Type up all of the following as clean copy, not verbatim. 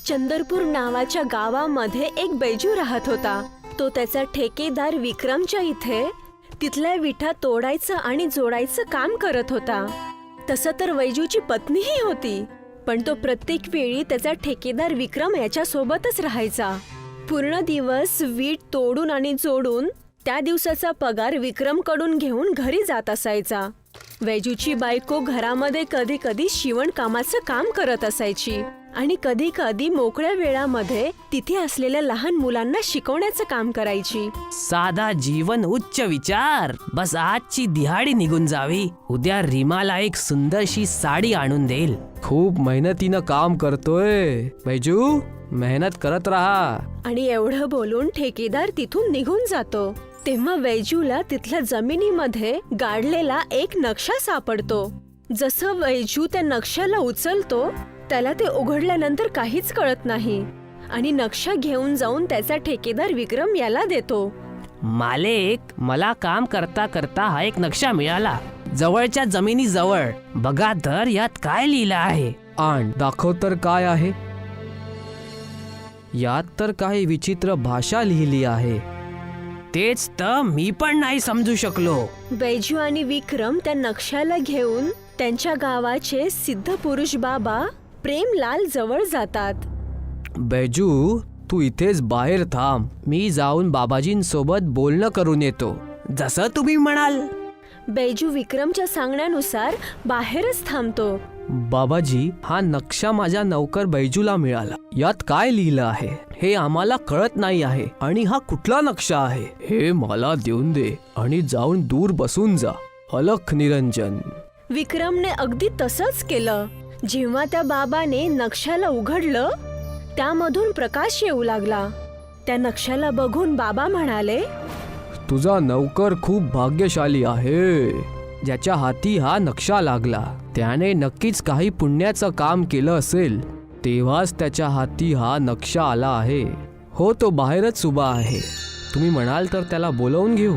चंद्रपूर नावाच्या गावामध्ये एक बैजू राहत होता. तो त्याचा ठेकेदार विक्रमच्या इथे तिथल्या विठा तोडायचं आणि जोडायचं काम करत होता. तसं तर बैजूची पत्नीही होती, पण तो प्रत्येक वेळी त्याचा ठेकेदार विक्रम याच्या सोबतच राहायचा. पूर्ण दिवस वीट तोडून आणि जोडून त्या दिवसाचा पगार विक्रमकडून घेऊन घरी जात असायचा. बैजूची बायको घरामध्ये कधी कधी शिवण कामाचं काम करत असायची आणि कधी कधी मोकळ्या वेळामध्ये तिथे असलेल्या लहान मुलांना शिकवण्याचं काम करायची. साधा जीवन उच्च विचार. बस आजची दिहाडी निघून जावी. उद्या रीमाला एक सुंदरशी साडी आणून देईल. खूप मेहनतीनं काम करतोय बैजू, मेहनत करत राहा. आणि एवढं बोलून ठेकेदार तिथून निघून जातो. तेव्हा बैजूला तिथल्या जमिनीमध्ये गाडलेला एक नक्षा सापडतो. जसं बैजू त्या नक्षाला उचलतो त्याला ते उघडल्यानंतर काहीच कळत नाही आणि नक्षा घेऊन जाऊन त्याचा ठेकेदार विक्रम याला देतो. मालक, मला काम करता करता हा एक नक्षा मिळाला, जवळच्या जमिनीजवळ. बघा तर यात काय लिहिलं आहे. आण दाखव तर काय आहे. यात तर काही विचित्र भाषा लिहिली आहे. तेच तर मी पण नाही समजू शकलो. बैजू आणि विक्रम त्या नक्षाला घेऊन त्यांच्या गावाचे सिद्ध पुरुष बाबा प्रेमलाल जवळ जातात. बैजू, तू इथेच बाहेर थांब. मी जाऊन बाबाजींसोबत बोलणं करून येतो. जसं तुम्ही म्हणाल. बैजू विक्रमच्या सांगण्यानुसार बाहेरच थांबतो. बाबाजी, हा नक्षा माझ्या नौकर बैजूला मिळाला. यात काय लिहिलं आहे हे आम्हाला कळत नाही आहे आणि हा कुठला नक्षा आहे हे मला देऊन दे आणि जाऊन दूर बसून जा. अलख निरंजन. विक्रमने अगदी तसंच केलं. जेव्हा त्या बाबाने नक्षाला उघडलं त्यामधून प्रकाश येऊ लागला. त्या नक्षाला बघून बाबा म्हणाले, तुझा नौकर खूप भाग्यशाली आहे. ज्याच्या हाती हा नक्षा लागला त्याने नक्कीच काही पुण्याचं काम केलं असेल, तेव्हाच त्याच्या हाती हा नक्षा आला आहे. हो, तो बाहेरच उभा आहे. तुम्ही म्हणाल तर त्याला बोलवून घेऊ.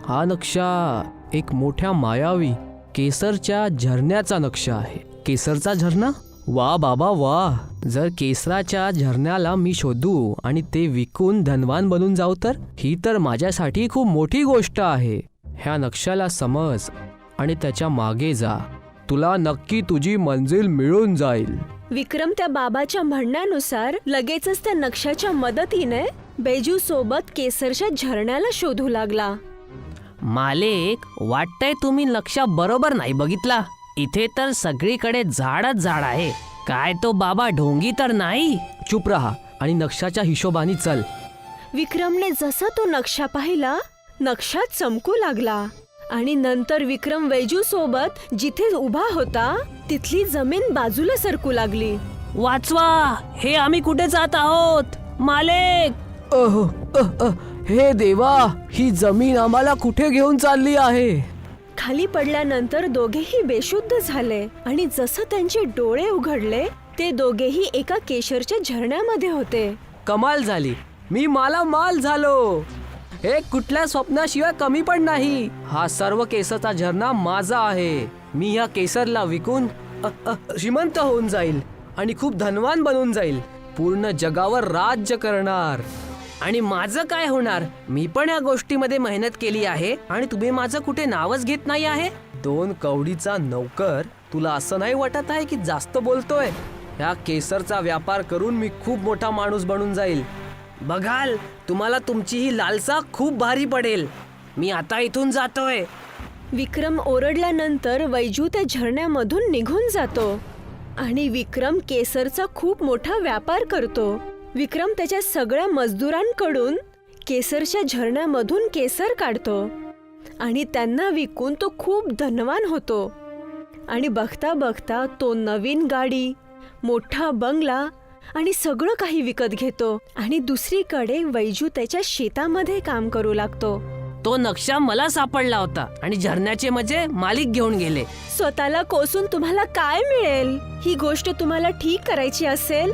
हा नक्षा एक मोठ्या मायावी केसरच्या झरण्याचा नक्षा आहे. केसरचा झरणा? वा बाबा वा. जर केसराच्या झरण्याला मी शोधू आणि ते विकून धनवान बनून जाऊ तर ही तर माझ्यासाठी खूप मोठी गोष्ट आहे. ह्या नक्षाला समज आणि त्याच्या मागे जा. तुला नक्की तुझी मंजिल मिळून जाईल. विक्रम त्या बाबाच्या म्हणण्यानुसार लगेचच त्या नक्षाच्या मदतीने बैजू सोबत केसरच्या झरण्याला शोधू लागला. मालक, वाटतंय तुम्ही नक्षा बरोबर नाही बघितला. इथे तर सगळीकडे झाडच झाड आहे. काय तो बाबा ढोंगी तर नाही? चुप राहा आणि नक्षाच्या हिशोबाने चल. विक्रमने जसा तो नक्षा पाहिला, नक्षा चमकू लागला आणि नंतर विक्रम बैजू सोबत जिथे उभा होता तिथली जमीन बाजूला सरकू लागली. वाचवा, हे आम्ही कुठे जात आहोत मालक? हे देवा, ही जमीन आम्हाला कुठे घेऊन चालली आहे? खाली पडल्यानंतर दोघेही बेशुद्ध झाले आणि जसं त्यांचे डोळे उघडले ते दोघेही एका केशरच्या झरण्यामध्ये होते. कमाल झाली. मी माल झालो. हे कुठल्या स्वप्नाशिवाय कमी पण नाही. हा सर्व केसरचा झरणा माझा आहे. मी ह्या केसरला विकून श्रीमंत होऊन जाईल आणि खूप धनवान बनून जाईल. पूर्ण जगावर राज्य करणार. आणि माझं काय होणार? मी पण या गोष्टीमध्ये मेहनत केली आहे आणि तुम्ही माझं कुठे नावच घेत नाही आहे. 2 कवडीचा नौकर, तुला असं नाही वाटत आहे की जास्त बोलतोय? ह्या केसरचा व्यापार करून मी खूप मोठा माणूस बनून जाईल. बघाल, तुम्हाला तुमची ही लालसा खूप भारी पडेल. मी आता इथून जातोय. विक्रम ओरडल्यानंतर बैजू त्या झरण्यामधून निघून जातो आणि विक्रम केसरचा खूप मोठा व्यापार करतो. विक्रम त्याच्या सगळ्या मजदुरांकडून केसरच्या झरण्यामधून केसर काढतो आणि त्यांना विकून तो खूप धनवान होतो. आणि बघता बघता तो नवीन गाडी, मोठा बंगला आणि सगळं काही विकत घेतो. आणि दुसरीकडे बैजू त्याच्या शेतामध्ये काम करू लागतो. तो नक्षा मला सापडला होता आणि झरण्याचे मजे मालिक घेऊन गेले. स्वतःला कोसून तुम्हाला काय मिळेल? ही गोष्ट तुम्हाला ठीक करायची असेल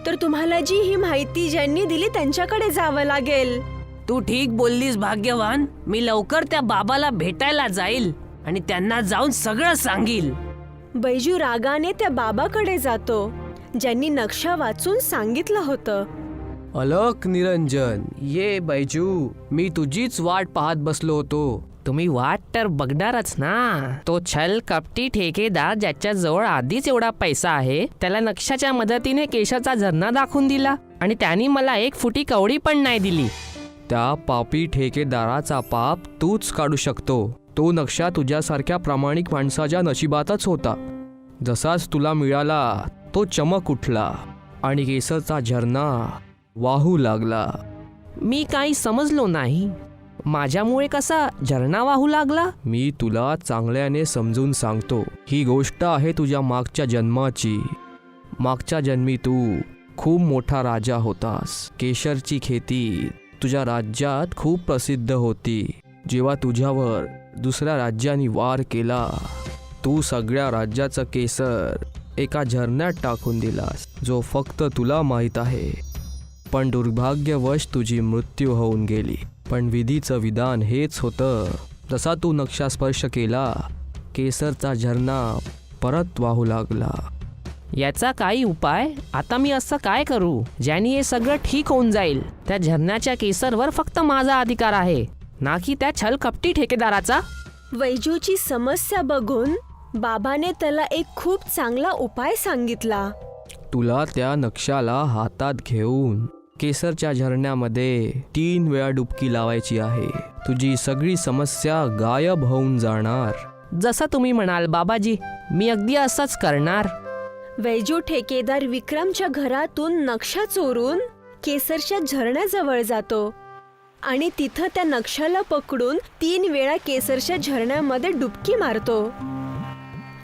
तर तुम्हाला जी ही माहिती ज्यांनी दिली त्यांच्याकडे जावं लागेल. तू ठीक बोललीस भाग्यवान. मी लवकर त्या बाबाला भेटायला जाईल आणि त्यांना जाऊन सगळं सांगील. बैजू रागाने त्या बाबाकडे जातो ज्यांनी नक्षा वाचून सांगितलं होतं. अलक निरंजन, ये बैजू, मी तुझीच वाट पाहत बसलो होतो. तुम्ही वाट तर बघणारच ना. तो छल कपटी ठेकेदार ज्याच्याजवळ आधीच एवढा पैसा आहे त्याला नक्षाच्या मदतीने केशरचा झरना दाखवून दिला आणि त्यांनी मला 1 फुटी कवडी पण नाही दिली. त्या पापी ठेकेदाराचा पाप तूच काढू शकतो. तो नक्षा तुझ्यासारख्या प्रामाणिक माणसाच्या नशिबातच होता. जसाच तुला मिळाला तो चमक उठला आणि केसरचा झरना वाहू लागला. मी काही समजलो नाही. माझ्यामुळे कसा झरणा वाहू लागला? मी तुला चांगल्याने समजून सांगतो. ही गोष्ट आहे तुझ्या मागच्या जन्माची. मागच्या जन्मी तू खूप मोठा राजा होतास. केशरची खेती तुझ्या राज्यात खूप प्रसिद्ध होती. जेव्हा तुझ्यावर दुसऱ्या राज्याने वार केला, तू सगळ्या राज्याचं केसर एका झरण्यात टाकून दिलास, जो फक्त तुला माहीत आहे. पण दुर्भाग्यवश तुझी मृत्यू होऊन गेली. पण विधीचं विधान हेच होतं. जसा तू नक्षा स्पर्श केला, केसरचा झरना परत वाहू लागला. याचा काही उपाय? आता मी असं काय करू ज्याने हे सगळं ठीक होऊन जाईल? त्या झरण्याच्या केसरवर फक्त माझा अधिकार आहे, ना की त्या छल कपटी ठेकेदाराचा. वैजूची समस्या बघून बाबाने त्याला एक खूप चांगला उपाय सांगितला. तुला त्या नक्षाला हातात घेऊन केसरच्या झरण्यामध्ये 3 वेळा डुबकी लावायची आहे. तुझी सगळी समस्या गायब होऊन जाणार. जसं तुम्ही म्हणाल बाबाजी, मी अगदी असंच करणार. वैजू ठेकेदार विक्रमच्या घरातून नक्षा चोरून केसरच्या झरण्याजवळ जातो आणि तिथं त्या नक्षाला पकडून 3 वेळा केसरच्या झरण्यामध्ये डुबकी मारतो.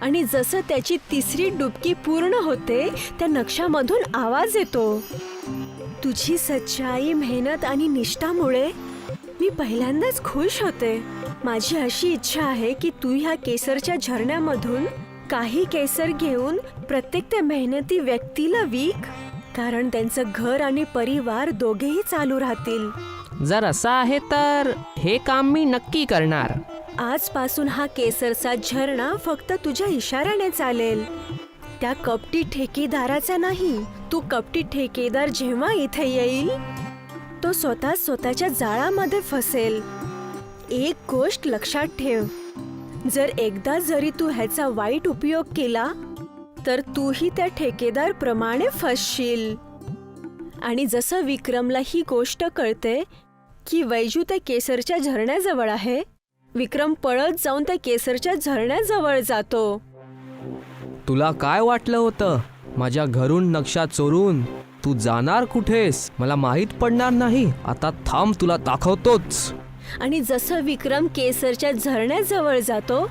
आणि जसं त्याची 3री डुबकी पूर्ण होते, त्या नक्षामधून आवाज येतो. तुझी सच्चाई, मेहनत आणि निष्ठामुळे मी पहिल्यांदाच खुश होते. माझी अशी इच्छा आहे की तू ह्या केसरच्या झरण्यामधून काही केसर घेऊन प्रत्येक त्या मेहनती व्यक्तीला विक, कारण त्यांचं घर आणि परिवार दोघेही चालू राहतील. जर असं आहे तर हे काम मी नक्की करणार. आजपासून हा केसरचा झरणा फक्त तुझ्या इशाऱ्याने चालेल, त्या कपटी ठेकेदाराचा नाही. तू कपटी ठेकेदार जेव्हा इथे येईल, तो स्वतःच्या जाळामध्ये फसेल. एक गोष्ट लक्षात ठेव, जर एकदा जरी तू ह्याचा वाईट उपयोग केला तर तूही त्या ठेकेदार प्रमाणे फसशील. आणि जसं विक्रमला ही गोष्ट कळते की वैजू त्या केसरच्या झरण्याजवळ आहे, विक्रम पळत जाऊन त्या केसरच्या झरण्याजवळ जातो. तुला काय वाटलं होतं? माझ्या घरून नक्षा चोरून तू जाणार कुठेस? मला माहीत पडणार नाही. आता थांब, तुला दाखवतोच. आणि जसं विक्रम केसरच्या झरण्याजवळ जातो,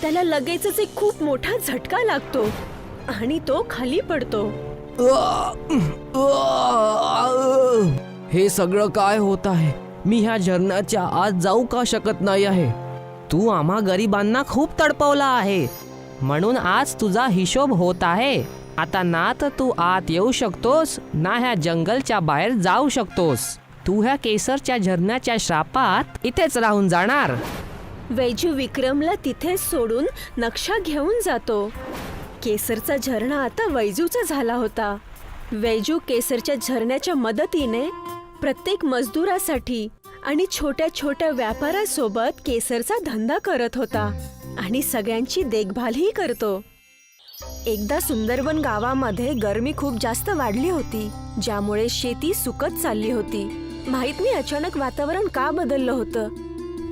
त्याला लगेचच एक खूप मोठा झटका लागतो आणि तो खाली पडतो. हे सगळं काय होत आहे? मी ह्या झरण्याच्या आत जाऊ का शकत नाही आहे? तू आम्हा गरिबांना खूप तडपवला आहे, म्हणून आज तुझा हिशोब होत आहे. आता ना तर तू आत येऊ शकतोस, ना ह्या जंगलच्या बाहेर जाऊ शकतोस. तू ह्या केसरच्या झरण्याच्या श्रापात इथेच राहून जाणार. वैजू विक्रमला तिथेच सोडून नक्षा घेऊन जातो. केसरचा झरणा आता वैजूचा झाला होता. वैजू केसरच्या झरण्याच्या मदतीने प्रत्येक मजदुरासाठी आणि छोट्या छोट्या व्यापारासोबत केसरचा धंदा करत होता आणि सगळ्यांची देखभालही करतो. एकदा सुंदरबन गावामध्ये गरमी खूप जास्त वाढली होती, ज्यामुळे शेती सुकत चालली होती. माहित नाही अचानक वातावरण का बदललं होतं.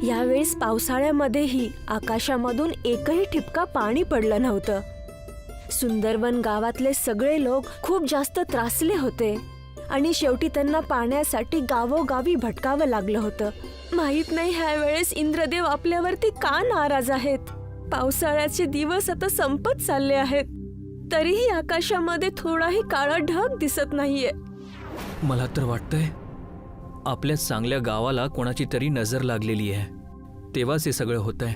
यावेळेस पावसाळ्यामध्येही आकाशामधून एकही ठिपका पाणी पडलं नव्हतं. सुंदरबन गावातले सगळे लोक खूप जास्त त्रासले होते आणि शेवटी त्यांना पाण्यासाठी गावोगावी भटकावं लागलं होतं. माहित नाही ह्या वेळेस इंद्रदेव आपल्यावरती का नाराज आहेत. पावसाळ्याचे दिवस आता संपत चालले आहेत, तरीही आकाशामध्ये थोडाही काळा ढग दिसत नाहीये. मला तर वाटतंय आपल्या चांगल्या गावाला कोणाची तरी नजर लागलेली आहे, तेव्हाच हे सगळं होतंय.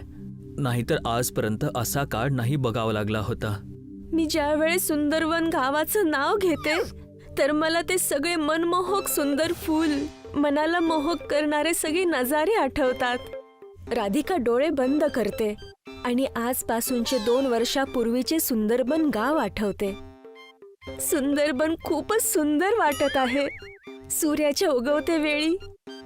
नाहीतर आजपर्यंत असा काळ नाही बघावा लागला होता. मी ज्या वेळेस सुंदरवन गावाचं नाव घेते तर मला ते सगळे मनमोहक सुंदर फूल, मनाला मोहक करणारे सगळे नजारे आठवतात. राधिका डोळे बंद करते आणि आजपासूनचे 2 वर्षापूर्वीचे सुंदरबन गाव आठवते. सुंदरबन खूपच सुंदर वाटत आहे. सूर्याच्या उगवते वेळी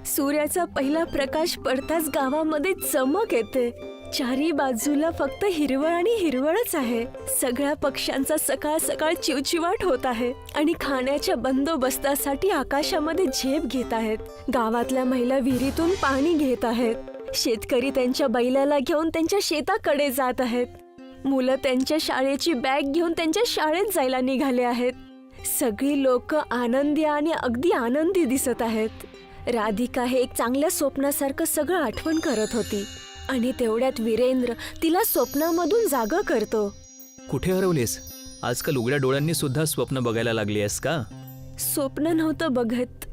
सूर्याचा पहिला प्रकाश पडताच गावामध्ये चमक येते. चारी बाजूला फक्त हिरवळ आणि हिरवळच आहे. सगळ्या पक्ष्यांचा सकाळ सकाळ चिवचिवाट होत आहे आणि खाण्याच्या बंदोबस्तासाठी आकाशामध्ये झेप घेत आहेत. गावातल्या महिला विहिरीतून पाणी घेत आहेत. शेतकरी त्यांच्या बैलाला घेऊन त्यांच्या शेताकडे जात आहेत. मुलं त्यांच्या शाळेची बॅग घेऊन त्यांच्या शाळेत जायला निघाले आहेत. सगळी लोक आनंदी आणि अगदी आनंदी दिसत आहेत. राधिका हे एक चांगल्या स्वप्नासारखं सगळं आठवण करत होती आणि तेवढ्यात वीरेंद्र तिला स्वप्नामधून जागं करतो. कुठे हरवलीस? आजकाल उघड्या डोळ्यांनी सुद्धा स्वप्न बघायला लागली आहेस का? स्वप्न नव्हतं बघत.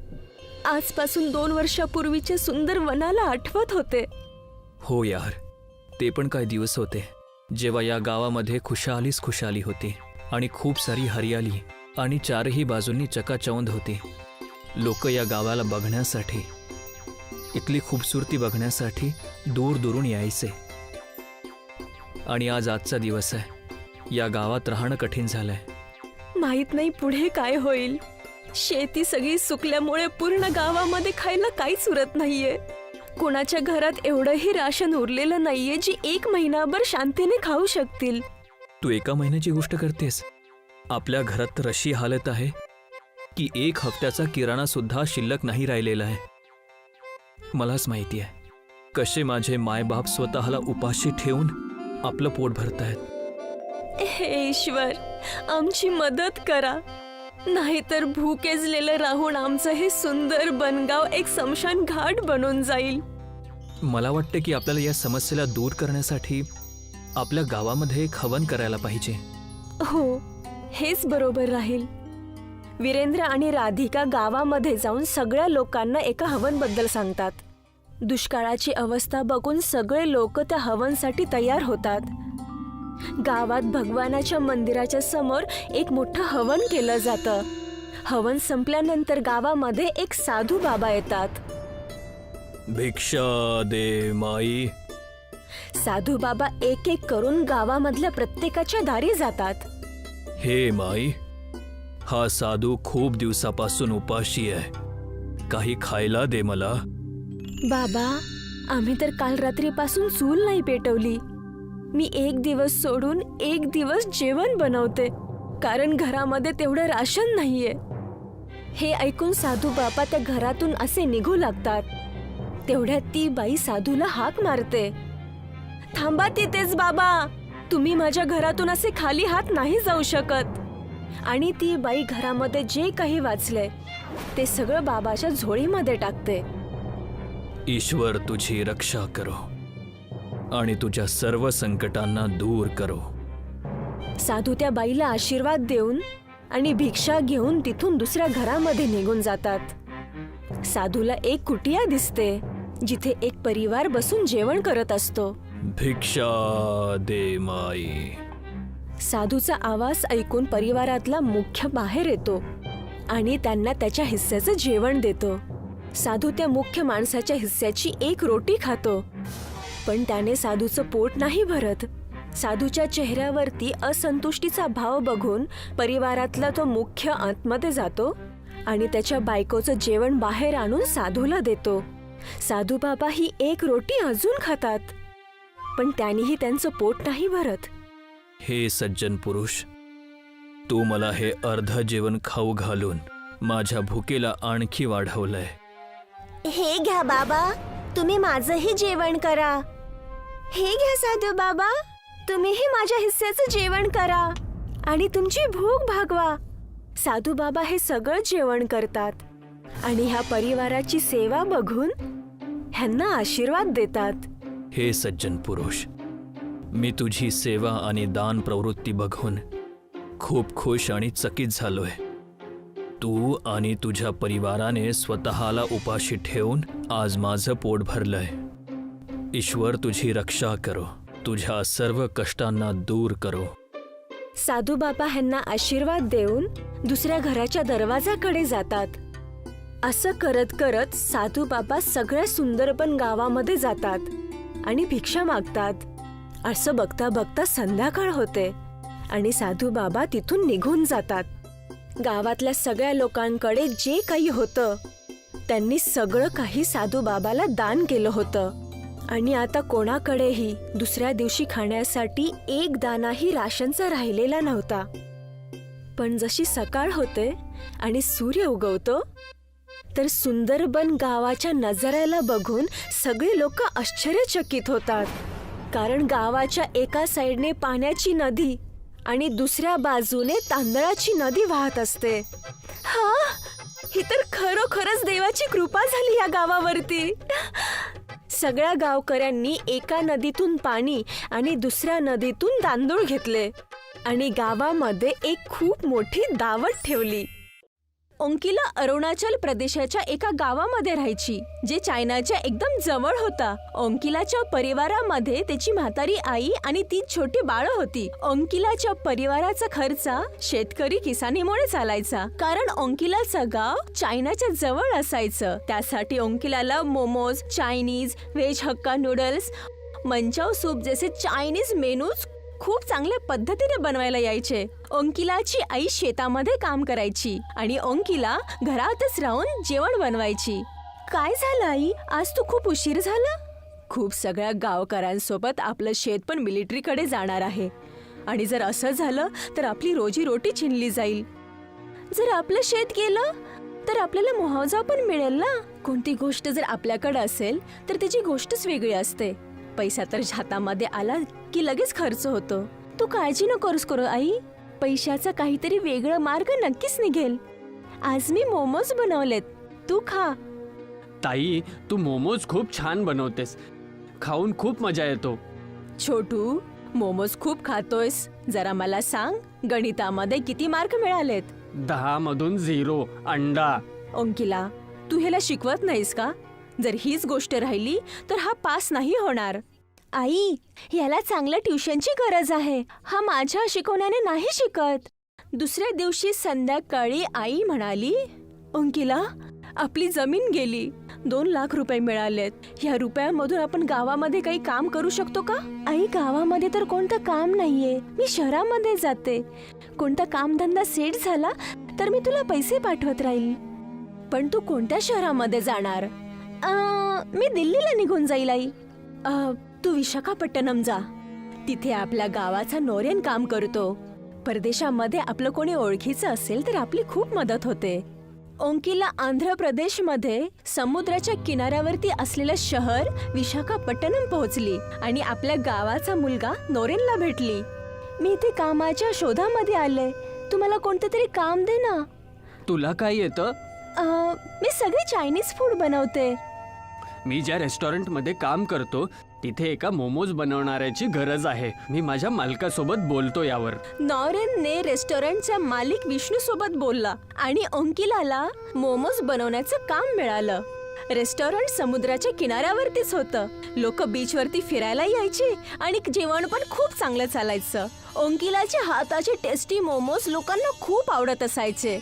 आजपासून 2 वर्षापूर्वीच्या सुंदर वनाला आठवत होते. हो यार, ते पण काय दिवस होते जेव्हा या गावामध्ये खुशालीच खुशाली होती आणि खूप सारी हरियाली आणि चारही बाजूंनी चकाचौंध होती. लोक या गावाला बघण्यासाठी, इथली खूबसूरती बघण्यासाठी दूर दूरून यायचे. आणि आज आजचा दिवस आहे. या गावात राहणं कठीण झालंय. माहित नाही पुढे काय होईल. शेती सगळी सुकल्यामुळे पूर्ण गावामध्ये खायला काहीच उरत नाहीये. कोणाच्या घरात एवढंही राशन उरलेलं नाहीये जी 1 महिनाभर शांतीने खाऊ शकतील. तू 1 महिन्याची गोष्ट करतेस? आपल्या घरात तर अशी हालत आहे की 1 हफ्त्याचा किराणा सुद्धा शिल्लक नाही राहिलेला आहे. मलाच माहिती आहे कसे माझे मायबाप स्वतःला उपाशी ठेवून आपलं पोट भरतायत. हे ईश्वर, आमची मदत करा, नाहीतर भूकेजलेलं राहून आमचं हे सुंदर बनगाव एक स्मशान घाट बनून जाईल. मला वाटते की आपल्याला या समस्येला दूर करण्यासाठी आपल्या गावामध्ये एक हवन करायला पाहिजे. हो, हेच बरोबर राहील. वीरेंद्र आणि राधिका गावामध्ये जाऊन सगळ्या लोकांना एका हवनबद्दल सांगतात. दुष्काळाची अवस्था बघून सगळे लोक त्या हवनसाठी तयार होतात. गावात भगवानाच्या मंदिराच्या समोर एक मोठं हवन केलं जातं. हवन संपल्यानंतर गावामध्ये एक साधू बाबा येतात. भिक्षा दे माई. साधू बाबा एक एक करून गावामधल्या प्रत्येकाच्या दारी जातात. हे माई, हा साधू खूप दिवसापासून उपाशी आहे. काही खायला दे मला. बाबा, आम्ही तर काल रात्रीपासून चूल नाही पेटवली. मी 1 दिवस सोडून 1 दिवस जेवण बनवते, कारण घरामध्ये तेवढं राशन नाहीये. हे ऐकून साधू बाबा त्या घरातून असे निघू लागतात. तेवढ्यात ती बाई साधूला हाक मारते. थांबा तिथेच बाबा, तुम्ही माझ्या घरातून असे खाली हात नाही जाऊ शकत. आणि ती बाई घरामध्ये जे काही वाचलंय ते सगळं बाबाच्या झोळीमध्ये टाकते. ईश्वर तुझी रक्षा करो आणि तुझ्या सर्व संकटांना दूर करो. साधू त्या बाईला आशीर्वाद देऊन आणि भिक्षा घेऊन तिथून दुसऱ्या घरामध्ये निघून जातात. साधूला एक कुटिया दिसते जिथे एक परिवार बसून जेवण करत असतो. भिक्षा दे माई. साधूचा आवाज ऐकून परिवारातला मुख्य बाहेर येतो आणि त्यांना त्याच्या हिस्स्याचं जेवण देतो. साधू त्या मुख्य माणसाच्या हिस्स्याची एक रोटी खातो, पण त्याने साधूचं पोट नाही भरत. साधूच्या चेहऱ्यावरती असंतुष्टीचा भाव बघून परिवारातला तो मुख्य आतमध्ये जातो आणि त्याच्या बायकोचं जेवण बाहेर आणून साधूला देतो. साधू बाबा ही एक रोटी अजून खातात, पण त्यानेही त्यांचं पोट नाही भरत. हे सज्जन पुरुष, तू मला हे अर्ध जेवण खाऊ घालून माझ्या भुकेला आणखी वाढवलंय. हे घ्या बाबा, तुम्ही माझंही जेवण करा. हे घ्या साधू बाबा, तुम्हीही माझ्या हिस्स्याचं जेवण करा आणि तुमची भूक भागवा. साधू बाबा हे सगळं जेवण करतात आणि ह्या परिवाराची सेवा बघून ह्यांना आशीर्वाद देतात. हे सज्जन पुरुष, मी तुझी सेवा आणि दान प्रवृत्ती बघून खूप खुश आणि चकित झालोय. तू आणि तुझ्या परिवाराने स्वतःला उपाशी ठेवून आज माझं पोट भरलंय. ईश्वर तुझी रक्षा करो, तुझ्या सर्व कष्टांना दूर करो. साधू बाबा ह्यांना आशीर्वाद देऊन दुसऱ्या घराच्या दरवाजाकडे जातात. असं करत करत साधू बाबा सगळ्या सुंदरबन गावामध्ये जातात आणि भिक्षा मागतात. असं बघता बघता संध्याकाळ होते आणि साधू बाबा तिथून निघून जातात. गावातल्या सगळ्या लोकांकडे जे काही होतं त्यांनी सगळं काही साधू बाबाला दान केलं होतं. आणि आता कोणाकडेही दुसऱ्या दिवशी खाण्यासाठी एक दाणाही राशनचा राहिलेला नव्हता. पण जशी सकाळ होते आणि सूर्य उगवतो तर सुंदरबन गावाच्या नजाऱ्याला बघून सगळे लोक आश्चर्यचकित होतात. कारण गावाच्या एका साईडने पाण्याची नदी आणि दुसऱ्या बाजूने तांदळाची नदी वाहत असते. हा, ही तर खरोखरच देवाची कृपा झाली या गावावरती. सगळ्या गावकऱ्यांनी एका नदीतून पाणी आणि दुसऱ्या नदीतून तांदूळ घेतले आणि गावामध्ये एक खूप मोठी दावत ठेवली. ओंकिला अरुणाचल प्रदेशाच्या एका गावामध्ये राहायची, जे चायनाच्या एकदम जवळ होता. ओंकिलाच्या परिवारामध्ये त्याची म्हातारी आई आणि 3 छोटी बाळं होती. ओंकिलाच्या परिवाराचा खर्च शेतकरी किसानीमुळे चालायचा, कारण ओंकिलाचं गाव चायनाच्या जवळ असायचं. त्यासाठी ओंकिलाला momos, Chinese, veg hakka noodles, manchow soup जसे चायनीज मेनूज खूप चांगल्या पद्धतीने बनवायला यायचे. ओंकिलाची आई शेतामध्ये काम करायची आणि ओंकिला घरातच राहून जेवण बनवायची. काय झालं आई, आज तू खूप उशीर झाला? खूप सगळ्या गावकऱ्यांसोबत आपलं शेत पण मिलिटरीकडे जाणार आहे आणि जर असं झालं तर आपली रोजीरोटी छिनली जाईल. जर आपलं शेत गेलं तर आपल्याला मुआवजा पण मिळेल ना. कोणती गोष्ट जर आपल्याकडे असेल तर त्याची गोष्टच वेगळी असते. पैसा तर हातामध्ये आला की लगेच खर्च होतो. तू काळजी नकोस करू आई, पैशाचा काहीतरी वेगळं मार्ग नक्कीच निघेल. आज मी मोमोज बनवलेत, तू खा. ताई, तू मोमोज खूप छान बनवतेस. खाऊन खूप मजा येतो. छोटू, मोमोज खूप खातोयस, जरा मला सांग, गणितामध्ये किती मार्क मिळालेत? 10 मधून 0 अंडा. ओंकिला, तू ह्याला शिकवत नाहीस का? जर हीच गोष्ट राहिली तर हा पास नाही होणार. आई, याला चांगल्या ट्युशनची गरज आहे. हा माझ्या शिकवण्याने नाही शिकत. दुसऱ्या दिवशी संध्याकाळी आई म्हणाली, ओंकिला, आपली जमीन गेली. 2 लाख रुपये मिळालेत. ह्या रुपयांमधून आपण गावामध्ये काही काम करू शकतो का? आई, गावामध्ये तर कोणतं काम नाहीये. मी शहरामध्ये जाते. कोणता कामधंदा सेट झाला तर मी तुला पैसे पाठवत राहील. पण तू कोणत्या शहरामध्ये जाणार? मी दिल्लीला निघून जाईल आई. तू विशाखापट्टणम जा. तिथे आपल्या गावाचा नोरेन काम करतो. परदेशामध्ये आपलं कोणी ओळखीचं असेल तर आपली खूप मदत होते. ओंकिला आंध्र प्रदेशमध्ये समुद्राच्या किनाऱ्यावरती असलेलं शहर विशाखापट्टणम पोहोचली आणि आपल्या गावाचा मुलगा नोरेनला भेटली. मी इथे कामाच्या शोधामध्ये आले. तू मला कोणतं तरी काम दे ना. तुला काय येतं? मी सगळे चायनीज फूड बनवते. मी ज्या रेस्टॉरंटमध्ये काम करतो तिथे एका मोमोज बनवणाऱ्याची गरज आहे. मी माझ्या मालकासोबत बोलतो यावर. नॉरेनने रेस्टॉरंटचा मालिक विष्णू सोबत बोलला आणि ओंकिलाला मोमोज बनवण्याचं काम मिळालं. रेस्टॉरंट समुद्राच्या किनाऱ्यावरतीच होतं. लोक बीचवरती फिरायला यायचे आणि जेवण पण खूप चांगलं चालायचं. ओंकिलाच्या हाताचे टेस्टी मोमोज लोकांना खूप आवडत असायचे.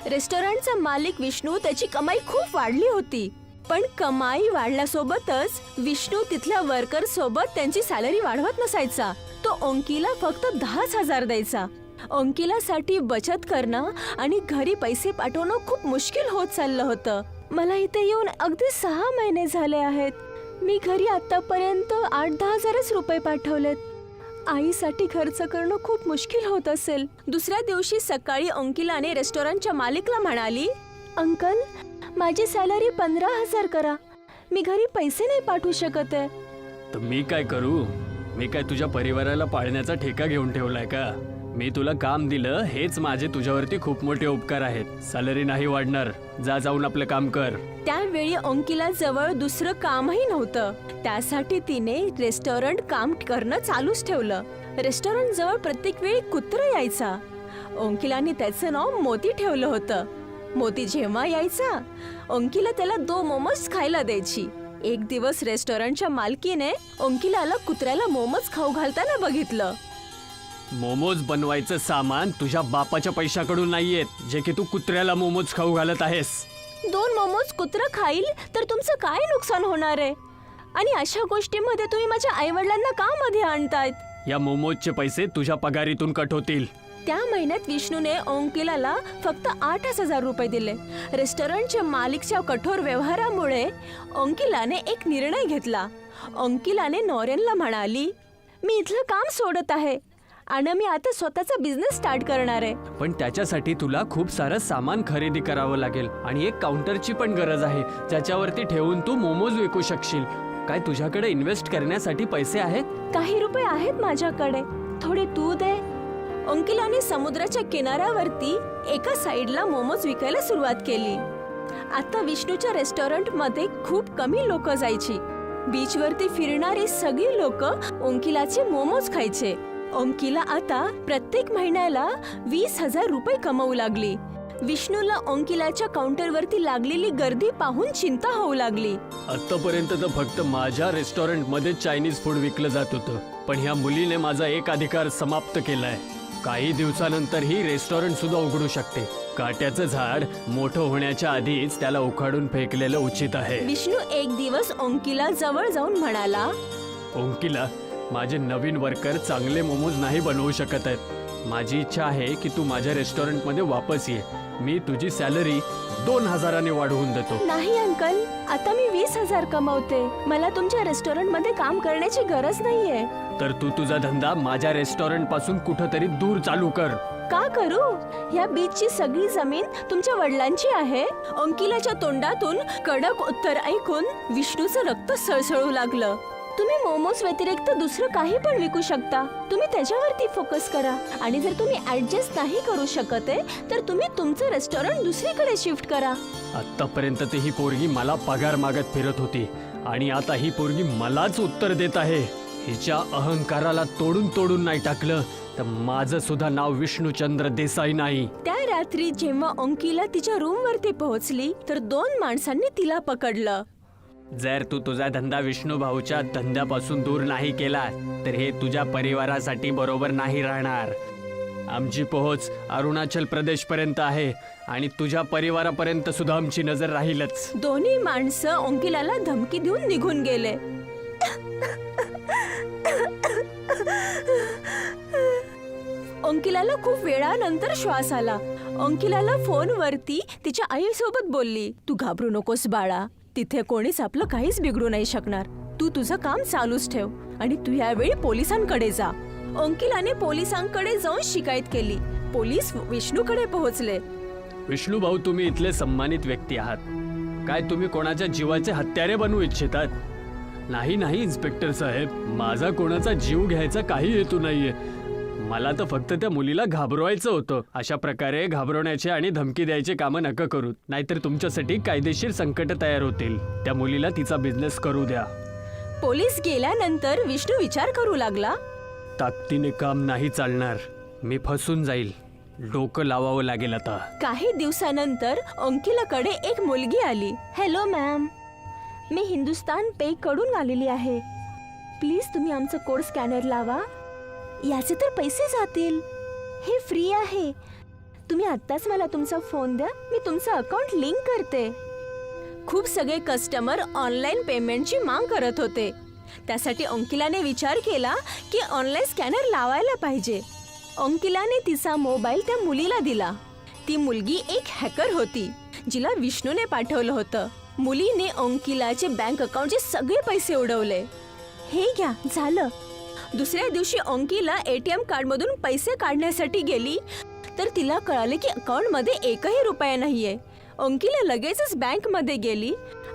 रेस्टॉरंटचा मालिक विष्णू त्याची कमाई खूप वाढली होती. पण कमाई वाढल्यासोबतच विष्णू तिथल्या वर्कर सोबत त्यांची सॅलरी वाढवत नसायचा. तो ओंकिला फक्त 10,000 द्यायचा. ओंकिलासाठी बचत करणं आणि घरी पैसे पाठवणं खूप मुश्किल होत चाललं होतं. मला इथे येऊन अगदी 6 महिने झाले आहेत. मी घरी आतापर्यंत 8-10,000 रुपये पाठवलेत. आईसाठी खर्च करणं खूप मुश्किल होत असेल. दुसऱ्या दिवशी सकाळी ओंकिलाने रेस्टॉरंटच्या मालिकला म्हणाली, अंकल, माझी सॅलरी 15,000 करा. मी घरी पैसे नाही पाठवू शकत आहे. तर मी काय करू? मी काय तुझ्या परिवाराला पाळण्याचा ठेका घेऊन ठेवलाय का? मी तुला काम दिलं, हेच माझे तुझ्यावरती खूप मोठे उपकार आहेत. सॅलरी नाही वाढणार. जा, जाऊन आपलं काम कर. त्यावेळी ओंकिला जवळ दुसरं कामही नव्हतं. त्यासाठी तिने रेस्टॉरंट काम करणं चालूच ठेवलं. रेस्टॉरंट जवळ प्रत्येक वेळी कुत्रा यायचा. ओंकिलाने त्याचं नाव मोती ठेवलं होतं. मोती जेव्हा यायचा, ओंकिला त्याला 2 मोमोज खायला द्यायची. एक दिवस रेस्टॉरंटच्या मालकीने ओंकिलाला कुत्र्याला मोमोज खाऊ घालताना बघितलं. मोमोज बनवायचं सामान तुझ्या बापाच्या पैशाकडून नाहीयेत, जे की तू कुत्र्याला मोमोज खाऊ घालत आहेस. 2 मोमोज कुत्रा खाईल तर तुमचं काय नुकसान होणार आहे? आणि अशा गोष्टीमध्ये तुम्ही माझ्या आईवडिलांना का मध्ये आणतायत? या मोमोजचे पैसे तुझ्या पगारीतून कट होतील. त्या महिन्यात विष्णूने ओंकिलाला फक्त 8,000 रुपये दिले. रेस्टॉरंटच्या मालिकच्या कठोर व्यवहारामुळे ओंकिलाने एक निर्णय घेतला. ओंकिलाने नॉरेनला म्हणाली, मी इथलं काम सोडत आहे आणि मी आता स्वतःचा बिझनेस स्टार्ट करणार आहे. पण त्याच्यासाठी तुला खूप सारं सामान खरेदी करावं लागेल आणि एक काउंटरची पण गरज आहे ज्याच्यावरती ठेवून तू मोमोज विकू शकशील. काय तुझ्याकडे इन्व्हेस्ट करण्यासाठी पैसे आहेत? काही रुपये आहेत माझ्याकडे, थोडे तू दे. ओंकिलाने समुद्राच्या किनाऱ्यावरती एका साईडला मोमोज विकायला सुरुवात केली. आता विष्णूच्या रेस्टॉरंटमध्ये खूप कमी लोक जायची. बीचवरती फिरणारी सगळी लोक ओंकिलाचे मोमोज खायचे. ओंकिला आता प्रत्येक महिन्याला 20,000 रुपये कमवू लागली. विष्णूला ओंकिलाच्या काउंटरवरती लागलेली गर्दी पाहून चिंता होऊ लागली. आतापर्यंत तर फक्त माझ्या रेस्टॉरंटमध्ये चायनीज फूड विकलं जात होतं, पण ह्या मुलीने माझा एक अधिकार समाप्त केलाय. काही दिवसानंतर ही रेस्टॉरंट सुद्धा उघडू शकते. काट्याचं झाड मोठं होण्याच्या आधीच त्याला उखाडून फेकलेलं उचित आहे. विष्णू एक दिवस ओंकिला जवळ जाऊन म्हणाला, ओंकिला, माझे नवीन वर्कर चांगले मोमोज नाही बनवू शकत आहेत. माझी इच्छा आहे की तू माझ्या रेस्टॉरंटमध्ये वापस ये. मी तुझी सॅलरी 2,000ने वाढवून देतो. नाही अंकल, आता मी 20,000 कमवते. मला तुमच्या रेस्टॉरंटमध्ये काम करण्याची गरज नाहीये. तर तू तुझा धंदा माझ्या रेस्टॉरंट पासून कुठंतरी दूर चालू कर. का करू? या बीचची सगळी जमीन तुमच्या वडिलांची आहे. अंकिलाच्या तोंडातून कडक उत्तर ऐकून विष्णूचं रक्त सळसळू लागलं. तुम्ही मोमोज व्यतिरिक्त दुसरं काही पण विकू शकता. तुम्ही त्याच्यावरती फोकस करा आणि जर तुम्ही ऍडजस्ट नाही करू शकत आहे तर तुम्ही तुमचं रेस्टॉरंट दुसरीकडे शिफ्ट करा. आतापर्यंत ती ही पोरगी मला पगार मागत फिरत होती आणि आता ही पोरगी मलाच उत्तर देत आहे. हिच्या अहंकाराला तोडून तोडून नाही टाकलं तर माझं सुद्धा नाव विष्णुचंद्र देसाई नाही. त्या रात्री जेव्हा अंकिला तिच्या रूमवरती पोहोचली तर 2 माणसांनी तिला पकडलं. जर तू तुझा धंदा विष्णू भाऊच्या धंद्यापासून दूर नाही केला तर हे तुझ्या परिवारासाठी बरोबर नाही राहणार. आमची पोहोच अरुणाचल प्रदेश पर्यंत आहे आणि तुझ्या परिवारापर्यंत सुद्धा आमची नजर राहीलच. दोन्ही माणसं अंकिलाला धमकी देऊन निघून गेले. अंकिलाला खूप वेळानंतर श्वास आला. अंकिलाला फोनवरती तिच्या आईसोबत बोलली, तू घाबरू नकोस बाळा, तिथे कोणीच आपलं काहीच बिघडू नाही शकणार. तू तुझं काम चालूच ठेव आणि तू यावेळी पोलिसांकडे जा. अंकिलाने पोलिसांकडे जाऊन शिकायत केली. पोलीस विष्णूकडे पोहोचले. विष्णू भाऊ, तुम्ही इथले सन्मानित व्यक्ती आहात. काय तुम्ही कोणाच्या जीवाचे हत्यारे बनवू इच्छितात? नाही नाही इन्स्पेक्टर साहेब, माझा कोणाचा जीव घ्यायचा काही हेतू नाहीये. मला तर फक्त त्या मुलीला घाबरवायचं होतं. अशा प्रकारे घाबरवण्याचे आणि धमकी द्यायचे कामं नका करू, नाहीतर तुमच्यासाठी कायदेशीर संकट तयार होतील. त्या मुलीला तिचा बिझनेस करू द्या. पोलीस गेल्यानंतर विष्णू विचार करू लागला, ताकदीने काम नाही चालणार. मी फसून जाईल. डोकं लावावं लागेल आता. काही दिवसानंतर अंकिलाकडे एक मुलगी आली. हॅलो मॅम, मी हिंदुस्तान पे कडून आलेली आहे. प्लीज तुम्ही आमचं कोड स्कॅनर लावा. याचे तर पैसे जातील. हे फ्री आहे. तुम्ही आत्ताच मला तुमचा फोन द्या, मी तुमचं अकाउंट लिंक करते. खूप सगळे कस्टमर ऑनलाईन पेमेंटची माग करत होते. त्यासाठी अंकिलाने विचार केला की ऑनलाईन स्कॅनर लावायला पाहिजे. अंकिलाने तिचा मोबाईल त्या मुलीला दिला. ती मुलगी एक हॅकर होती जिला विष्णूने पाठवलं होतं. मुलीने अंकिलाचे बँक अकाउंटचे सगळे पैसे उडवले. हे घ्या, झालं. दुसऱ्या दिवशी अंकिला ATM कार्डमधून पैसे काढण्यासाठी गेली तर तिला कळाले की अकाउंटमध्ये एकही रुपया नाहीये. अंकिला लगेचच बँकमध्ये गेली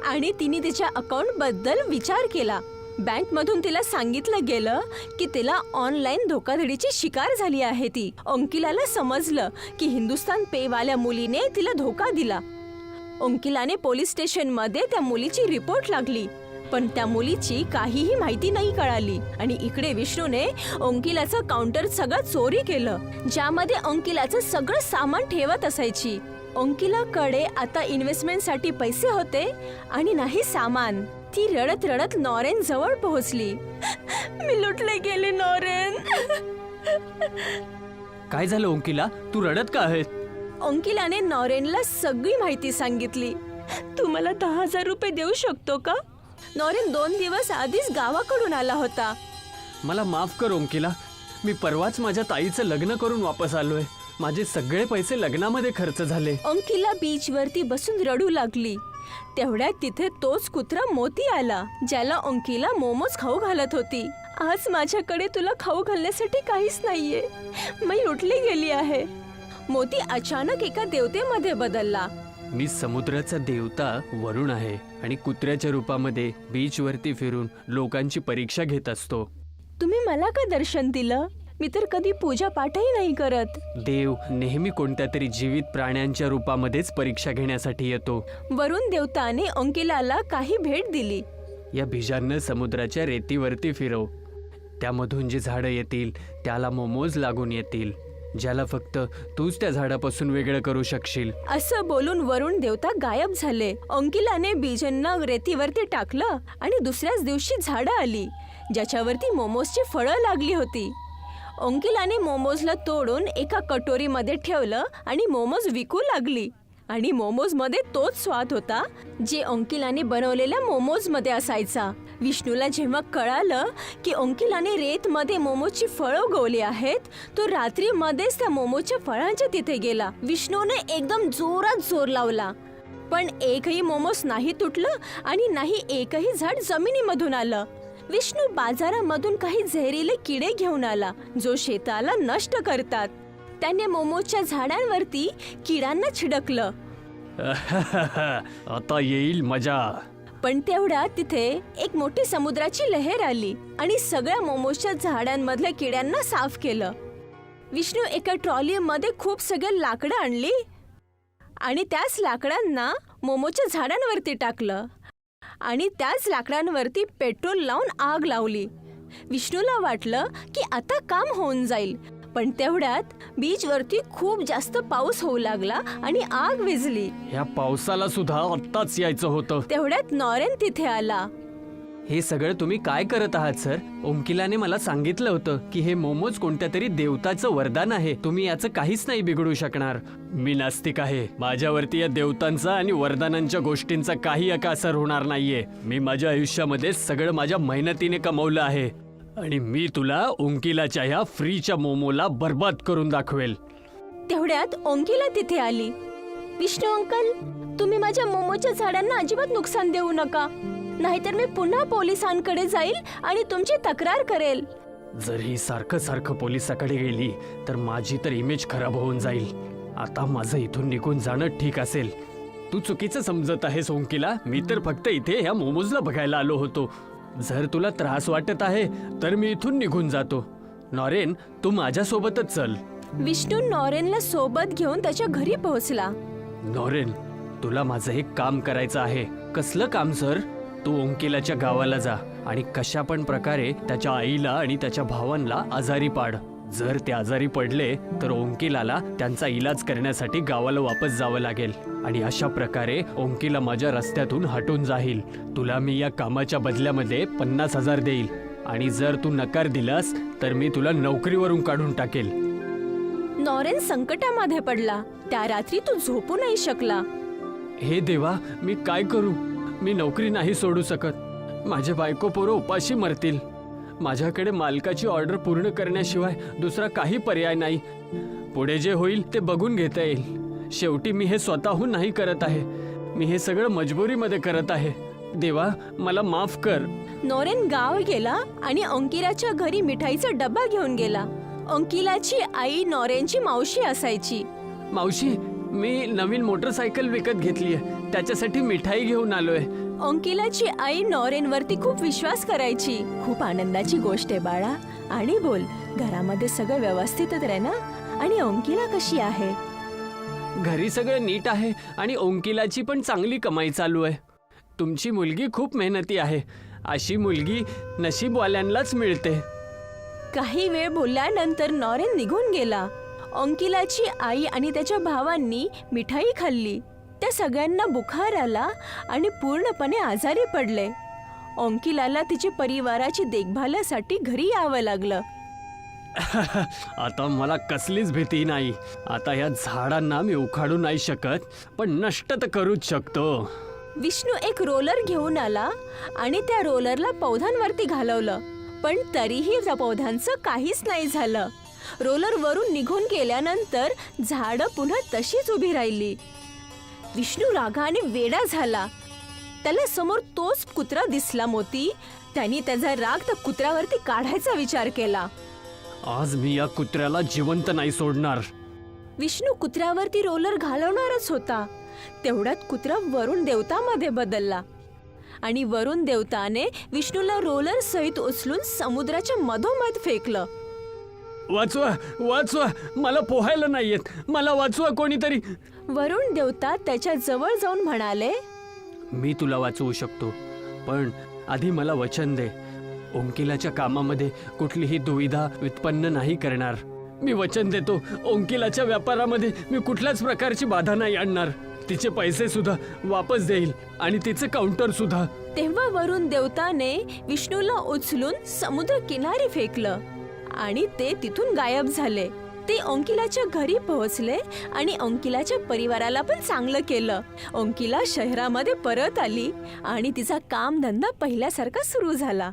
आणि तिने तिच्या अकाउंटबद्दल विचार केला. बँकमधून तिला सांगितलं गेलं की तिला ऑनलाईन धोकाधडीची शिकार झाली आहे ती. अंकिलाला समजलं की हिंदुस्तान पेवाल्या मुलीने तिला धोका दिला. अंकिलाने पोलीस स्टेशनमध्ये त्या मुलीची रिपोर्ट लागली, पण त्या मुलीची काहीही माहिती नाही कळाली. आणि इकडे विष्णूने अंकिलाचं काउंटर सगळं चोरी केलं, ज्यामध्ये अंकिलाचं सगळं सामान ठेवत असायची. अंकिलाकडे आता इन्व्हेस्टमेंटसाठी पैसे होते आणि नाही सामान. ती रडत रडत नॉरेन जवळ पोहोचली. मी लुटले गेले नॉरेन. काय झालं अंकिला? तू रडत का आहेस? अंकिलाने नॉरेनला सगळी माहिती सांगितली. तू मला 10,000 रुपये देऊ शकतो का? नॉरेन 2 दिवस आधीच गावाकडून आला होता. मला माफ कर अंकिला. मी परवाच माझ्या ताईचं लग्न करून वापस आलोय. माझे सगळे पैसे लग्नामध्ये खर्च झाले. अंकिला बीचवरती बसून रडू लागली. तेवढ्यात तिथे तोच कुत्रा मोती आला, ज्याला अंकिला मोमोज खाऊ घालत होती. आज माझ्याकडे तुला खाऊ घालण्यासाठी काहीच नाहीये. मी लुटली गेली आहे. मोती अचानक एका देवतेमध्ये बदलला. मी समुद्राचा देवता वरुण आहे आणि कुत्र्याच्या रूपामध्ये बीचवरती फिरून लोकांची परीक्षा घेत असतो. तुम्ही मला का दर्शन दिलं? मी तर कधी पूजा पाठही नाही करत. देव नेहमी कोणत्या तरी जीवित प्राण्यांच्या रूपामध्येच परीक्षा घेण्यासाठी येतो. वरुण देवताने अंकिलाला काही भेट दिली. या बीजांना समुद्राच्या रेतीवरती फिरव. त्यामधून जे झाडं येतील त्याला मोमोज लागून येतील, ज्याला फक्त तूच त्या झाडापासून वेगळं करू शकशील. असं बोलून वरुण देवता गायब झाले. अंकिलाने बीजांना रेतीवरती टाकलं आणि दुसऱ्याच दिवशी झाडं आली, ज्याच्यावरती मोमोजची फळं लागली होती. अंकिलाने मोमोजला तोडून एका कटोरीमध्ये ठेवलं आणि मोमोज विकू लागली. आणि मोमोजमध्ये तोच स्वाद होता जे अंकिलाने बनवलेल्या मोमोजमध्ये असायचा. विष्णूला जेव्हा कळालं की अंकिलाने रेतमध्ये मोमोजची फळं उगवली आहेत, तो रात्रीमध्येच त्या मोमोजच्या फळांच्या तिथे गेला. विष्णूने एकदम जोरात जोर लावला, पण एकही मोमोज नाही तुटलं आणि नाही एकही झाड जमिनीमधून आलं. विष्णू बाजारामधून काही जहरीले किडे घेऊन आला, जो शेताला नष्ट करतात. त्याने मोमोजच्या झाडांवरती किडांना छिडकलं. आता येईल मजा. पण तेवढ्यात तिथे एक मोठी समुद्राची लहर आली आणि सगळ्या मोमोजच्या झाडांमधल्या किड्यांना साफ केलं. विष्णू एका ट्रॉलीमध्ये खूप सगळी लाकडं आणली आणि त्याच लाकडांना मोमोजच्या झाडांवरती टाकलं आणि त्याच लाकडांवरती पेट्रोल लावून आग लावली. विष्णूला वाटलं की आता काम होऊन जाईल, पण तेवढ्यात बीचवरती खूप जास्त पाऊस होऊ लागला आणि आग विझली. या पावसाला सुद्धा आत्ताच यायचं होतं. तेवढ्यात नॉरेन तिथे आला. हे सगळं तुम्ही काय करत आहात सर? ओंकिलाने मला सांगितलं होतं की हे मोमोज कोणत्या तरी देवताचं वरदान आहे. तुम्ही याचं काहीच नाही बिघडू शकणार. मी नास्तिक आहे. माझ्यावरती या देवतांचा आणि वरदानांच्या गोष्टींचा काही असर होणार नाहीये. मी माझ्या आयुष्यामध्ये सगळं माझ्या मेहनतीने कमवलं आहे आणि मी तुला ओंकिलाच्या ह्या फ्रीच्या मोमोला बर्बाद करून दाखवेल. तेवढ्यात ओंकिला तिथे आली. विष्णू अंकल, तुम्ही माझ्या मोमोच्या झाडांना अजिबात नुकसान देऊ नका, नाहीतर मी पुन्हा पोलिसांकडे जाईल आणि तुमची तक्रार करेल. जर ही सारखं सारखं पोलिसाकडे गेली तर माझी तर इमेज खराब होऊन जाईल. आता माझं इथून निघून जाणं ठीक असेल. तू चुकीचं समजत आहेस ओंकिला. मी तर फक्त इथे ह्या मोमोजला बघायला आलो होतो. जर तुला त्रास वाटत आहे तर मी इथून निघून जातो. नॉरेन, तू माझ्यासोबतच चल. विष्णू नॉरेनला सोबत घेऊन त्याच्या घरी पोहोचला. नॉरेन, तुला माझं एक काम करायचं आहे. कसलं काम सर? तू ओंकिलाच्या गावाला जा आणि कशा पण प्रकारे त्याच्या आईला आणि त्याच्या भावांना आजारी पाड. जर ते आजारी पडले तर ओंकिलाला त्यांचा इलाज करण्यासाठी गावाला वापस जावं लागेल आणि अशा प्रकारे ओंकिला माझ्या रस्त्यातून हटून जाईल. तुला मी या कामाच्या बदल्यामध्ये 50,000 देईल आणि जर तू नकार दिलास तर मी तुला नोकरीवरून काढून टाकेल. नॉरेन संकटामध्ये पडला. त्या रात्री तो झोपू नाही शकला. हे देवा, मी काय करू? मी नोकरी नाही सोडू शकत. माझे बायको पोरं उपाशी मरतील. माझ्याकडे मालकाची ऑर्डर पूर्ण करण्याशिवाय दुसरा काही पर्याय नाही. पुढे जे होईल ते बघून घेता येईल. शेवटी मी हे स्वतःहून नाही करत आहे. मी हे सगळं मजबुरीमध्ये करत आहे. देवा, मला माफ कर. नॉरेन गाव गेला आणि अंकिलाच्या घरी मिठाईचा डब्बा घेऊन गेला. अंकिलाची आई नॉरेनची मावशी असायची. मावशी, मी नवीन मोटरसायकल विकत घेतली आहे. त्याच्यासाठी मिठाई घेऊन आलोय. अंकिलाची आई नॉरेनवरती खूप विश्वास करायची. खूप आनंदाची गोष्ट आहे बाळा. आणि बोल, घरामध्ये सगळं व्यवस्थितच आहे ना? आणि अंकिला कशी आहे? घरी सगळं नीट आहे आणि ओंकिलाची पण चांगली कमाई चालू आहे. तुमची मुलगी खूप मेहनती आहे. अशी मुलगी नशीबवाल्यांनाच मिळते. काही वेळ बोलल्यानंतर नॉरेन निघून गेला. अंकिलाची आई आणि त्याच्या भावांनी मिठाई खाल्ली. त्या सगळ्यांना बुखार आला आणि पूर्णपणे आजारी पडले. अंकिलाला तिच्या परिवाराची देखभालासाठी घरी यावं लागलं. आता मला कसलीच भीती नाही. आता या झाडांना मी उखाडू नाही शकत, पण नष्ट तर करूच शकतो. विष्णू एक रोलर घेऊन आला आणि त्या रोलरला पौधांवरती घालवलं. पण तरीही त्या पौध्यांचं काहीच नाही झालं. रोलर वरून निघून गेल्यानंतर झाडं पुन्हा तशीच उभी राहिली. विष्णू रागाने वेडा झाला. त्याला समोर तोच कुत्रा दिसला मोती. त्यांनी त्याचा राग त्या कुत्र्यावरती काढायचा विचार केला. आज मी या कुत्र्याला जिवंत नाही सोडणार. विष्णू कुत्र्यावरती रोलर घालवणारच होता. तेवढ्यात कुत्रा वरुण देवतामध्ये बदलला आणि वरुण देवताने विष्णूला रोलर सहित उचलून समुद्राच्या मधोमध फेकलं. वाचवा वाचवा, मला पोहायला नाही येत, मला वाचवा कोणीतरी. वरुण देवता त्याच्या जवळ जाऊन म्हणाले, मी तुला वाचवू शकतो, पण आधी मला वचन दे. ओंकिलाच्या कामामध्ये कुठलीही दुविधा उत्पन्न नाही करणार. मी वचन देतो, ओंकिलाच्या व्यापारामध्ये मी कुठल्याच प्रकारची बाधा नाही आणणार. तिचे पैसे सुद्धा वापस देईल आणि तिचे काउंटर सुद्धा. तेव्हा वरुण देवताने विष्णूला उचलून समुद्र किनारी फेकलं आणि ते तिथून गायब झाले. ते ओंकिलाच्या घरी पोहोचले आणि ओंकिलाच्या परिवाराला पण चांगलं केलं. ओंकिला शहरामध्ये परत आली आणि तिचा कामधंदा पहिल्यासारखा सुरू झाला.